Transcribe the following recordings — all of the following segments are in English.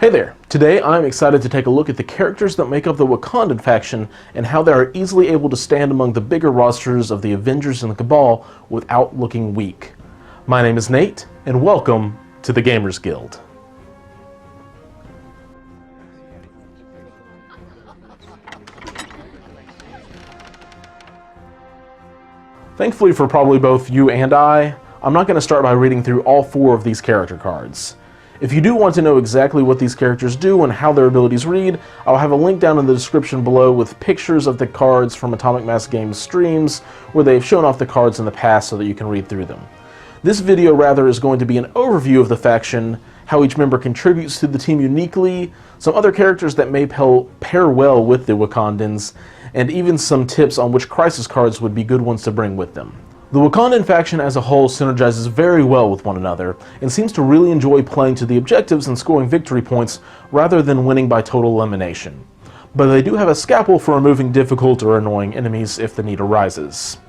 Hey there! Today I'm excited to take a look at the characters that make up the Wakandan faction and how they are easily able to stand among the bigger rosters of the Avengers and the Cabal without looking weak. My name is Nate, and welcome to the Gamers Guild. Thankfully for probably both you and I'm not going to start by reading through all 4 of these character cards. If you do want to know exactly what these characters do and how their abilities read, I'll have a link down in the description below with pictures of the cards from Atomic Mass Games streams where they've shown off the cards in the past so that you can read through them. This video rather is going to be an overview of the faction, how each member contributes to the team uniquely, some other characters that may pair well with the Wakandans, and even some tips on which crisis cards would be good ones to bring with them. The Wakandan faction as a whole synergizes very well with one another, and seems to really enjoy playing to the objectives and scoring victory points rather than winning by total elimination. But they do have a scalpel for removing difficult or annoying enemies if the need arises.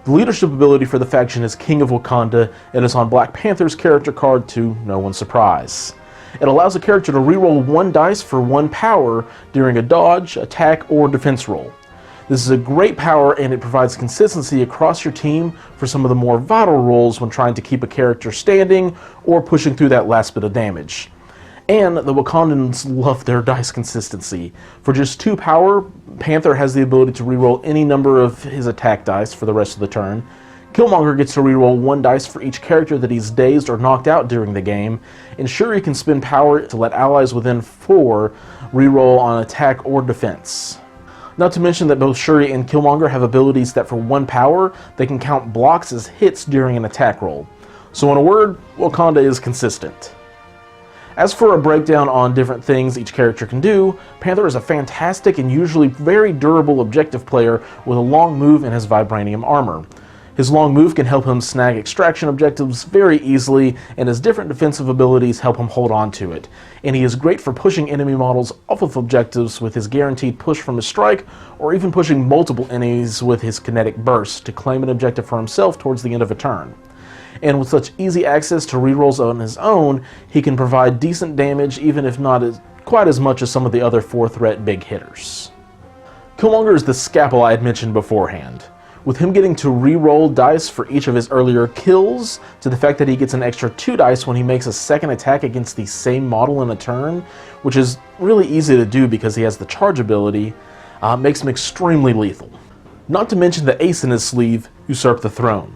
The leadership ability for the faction is King of Wakanda, and is on Black Panther's character card to no one's surprise. It allows a character to reroll 1 dice for 1 power during a dodge, attack, or defense roll. This is a great power, and it provides consistency across your team for some of the more vital roles when trying to keep a character standing or pushing through that last bit of damage. And the Wakandans love their dice consistency. For just 2 power, Panther has the ability to reroll any number of his attack dice for the rest of the turn. Killmonger gets to reroll 1 dice for each character that he's dazed or knocked out during the game, and Shuri can spend power to let allies within 4 reroll on attack or defense. Not to mention that both Shuri and Killmonger have abilities that for 1 power, they can count blocks as hits during an attack roll. So in a word, Wakanda is consistent. As for a breakdown on different things each character can do, Panther is a fantastic and usually very durable objective player with a long move in his vibranium armor. His long move can help him snag extraction objectives very easily, and his different defensive abilities help him hold on to it. And he is great for pushing enemy models off of objectives with his guaranteed push from his strike, or even pushing multiple enemies with his kinetic burst to claim an objective for himself towards the end of a turn. And with such easy access to rerolls on his own, he can provide decent damage even if not quite as much as some of the other 4-threat big hitters. Killmonger is the scalpel I had mentioned beforehand. With him getting to re-roll dice for each of his earlier kills, to the fact that he gets an extra 2 dice when he makes a second attack against the same model in a turn, which is really easy to do because he has the charge ability, makes him extremely lethal. Not to mention the ace in his sleeve, Usurp the Throne.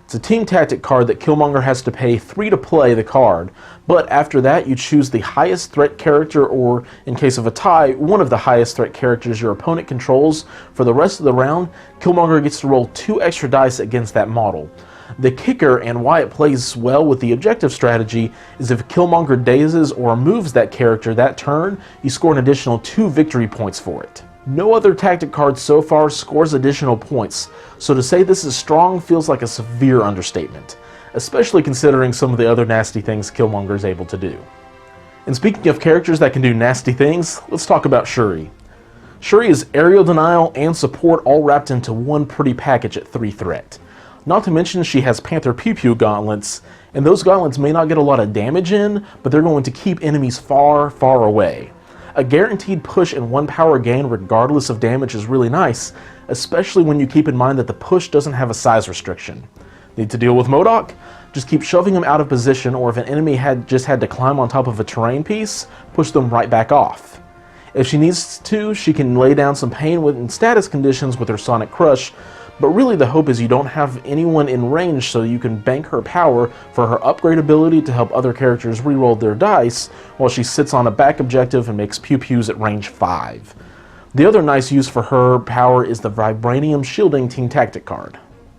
It's a team tactic card that Killmonger has to pay 3 to play the card, but after that you choose the highest threat character, or in case of a tie, one of the highest threat characters your opponent controls. For the rest of the round, Killmonger gets to roll 2 extra dice against that model. The kicker, and why it plays well with the objective strategy, is if Killmonger dazes or moves that character that turn, you score an additional 2 victory points for it. No other tactic card so far scores additional points, so to say this is strong feels like a severe understatement, especially considering some of the other nasty things Killmonger is able to do. And speaking of characters that can do nasty things, let's talk about Shuri. Shuri is aerial denial and support all wrapped into one pretty package at 3 threat. Not to mention she has Panther Pew Pew gauntlets, and those gauntlets may not get a lot of damage in, but they're going to keep enemies far, far away. A guaranteed push and 1 power gain regardless of damage is really nice, especially when you keep in mind that the push doesn't have a size restriction. Need to deal with MODOK? Just keep shoving him out of position, or if an enemy just had to climb on top of a terrain piece, push them right back off. If she needs to, she can lay down some pain in status conditions with her Sonic Crush, but really the hope is you don't have anyone in range so you can bank her power for her upgrade ability to help other characters reroll their dice while she sits on a back objective and makes pew-pews at range 5. The other nice use for her power is the Vibranium Shielding Team Tactic card.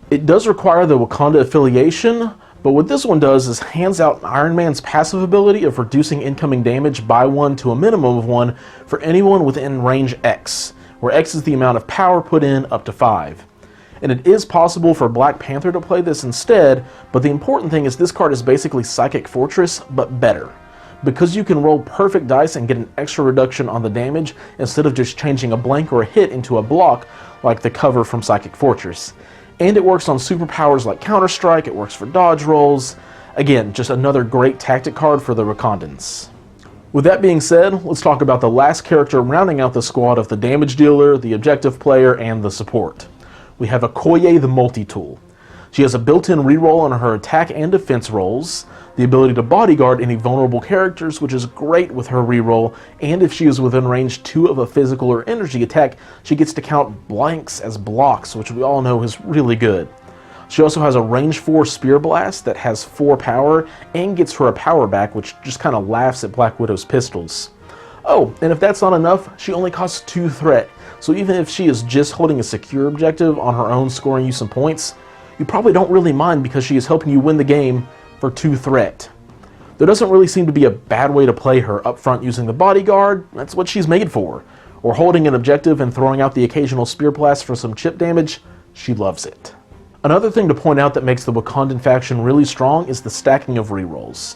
It does require the Wakanda affiliation, but what this one does is hands out Iron Man's passive ability of reducing incoming damage by 1 to a minimum of 1 for anyone within range X, where X is the amount of power put in up to 5. And it is possible for Black Panther to play this instead, but the important thing is this card is basically Psychic Fortress, but better. Because you can roll perfect dice and get an extra reduction on the damage instead of just changing a blank or a hit into a block like the cover from Psychic Fortress. And it works on superpowers like Counter-Strike, it works for dodge rolls. Again, just another great tactic card for the Wakandans. With that being said, let's talk about the last character rounding out the squad of the damage dealer, the objective player, and the support. We have Okoye the multi-tool. She has a built-in reroll on her attack and defense rolls, the ability to bodyguard any vulnerable characters, which is great with her reroll, and if she is within range 2 of a physical or energy attack, she gets to count blanks as blocks, which we all know is really good. She also has a range 4 spear blast that has 4 power and gets her a power back, which just kind of laughs at Black Widow's pistols. Oh, and if that's not enough, she only costs 2 threat, so even if she is just holding a secure objective on her own, scoring you some points, you probably don't really mind because she is helping you win the game for 2 threat. There doesn't really seem to be a bad way to play her up front using the bodyguard. That's what she's made for. Or holding an objective and throwing out the occasional spear blast for some chip damage. She loves it. Another thing to point out that makes the Wakandan faction really strong is the stacking of rerolls.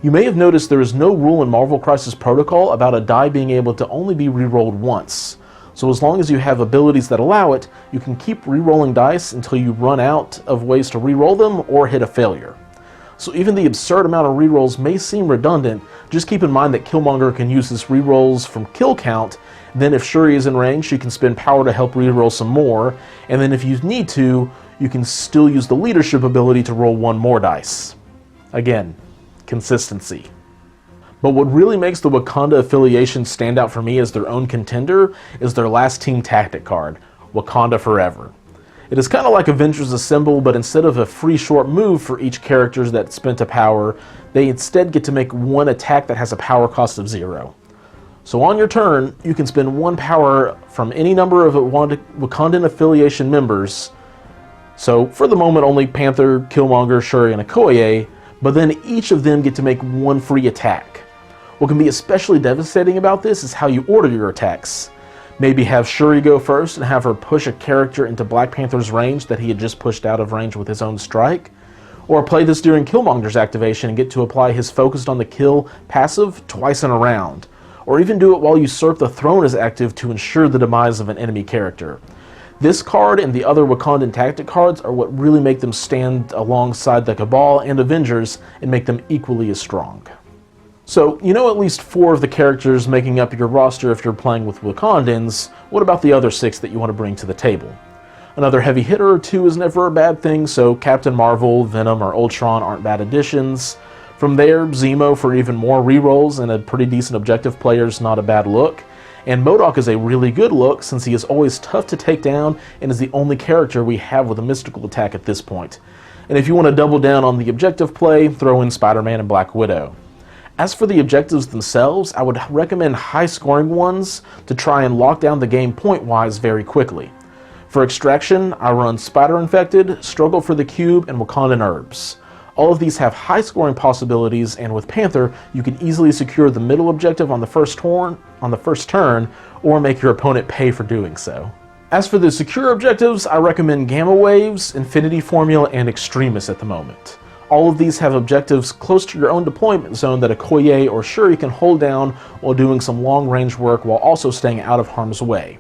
You may have noticed there is no rule in Marvel Crisis Protocol about a die being able to only be rerolled once. So as long as you have abilities that allow it, you can keep rerolling dice until you run out of ways to reroll them or hit a failure. So even the absurd amount of rerolls may seem redundant, just keep in mind that Killmonger can use his rerolls from kill count, then if Shuri is in range, she can spend power to help reroll some more, and then if you need to, you can still use the leadership ability to roll 1 more dice. Again, consistency. But what really makes the Wakanda affiliation stand out for me as their own contender is their last team tactic card, Wakanda Forever. It is kind of like Avengers Assemble, but instead of a free short move for each character that spent a power, they instead get to make 1 attack that has a power cost of 0. So on your turn, you can spend 1 power from any number of Wakandan affiliation members. So for the moment only Panther, Killmonger, Shuri, and Okoye, but then each of them get to make 1 free attack. What can be especially devastating about this is how you order your attacks. Maybe have Shuri go first and have her push a character into Black Panther's range that he had just pushed out of range with his own strike. Or play this during Killmonger's activation and get to apply his focused on the kill passive twice in a round. Or even do it while Usurp the Throne is active to ensure the demise of an enemy character. This card and the other Wakandan tactic cards are what really make them stand alongside the Cabal and Avengers and make them equally as strong. So, you know at least 4 of the characters making up your roster if you're playing with Wakandans. What about the other 6 that you want to bring to the table? Another heavy hitter or 2 is never a bad thing, so Captain Marvel, Venom, or Ultron aren't bad additions. From there, Zemo for even more rerolls and a pretty decent objective player is not a bad look. And MODOK is a really good look since he is always tough to take down and is the only character we have with a mystical attack at this point. And if you want to double down on the objective play, throw in Spider-Man and Black Widow. As for the objectives themselves, I would recommend high-scoring ones to try and lock down the game point-wise very quickly. For Extraction, I run Spider-Infected, Struggle for the Cube, and Wakandan Herbs. All of these have high-scoring possibilities, and with Panther, you can easily secure the middle objective on the first turn, or make your opponent pay for doing so. As for the secure objectives, I recommend Gamma Waves, Infinity Formula, and Extremis at the moment. All of these have objectives close to your own deployment zone that Okoye or Shuri can hold down while doing some long-range work while also staying out of harm's way.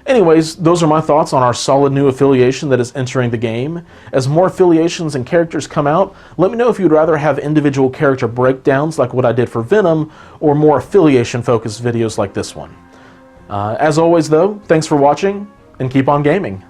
Anyways, those are my thoughts on our solid new affiliation that is entering the game. As more affiliations and characters come out, let me know if you'd rather have individual character breakdowns like what I did for Venom, or more affiliation-focused videos like this one. As always though, thanks for watching, and keep on gaming.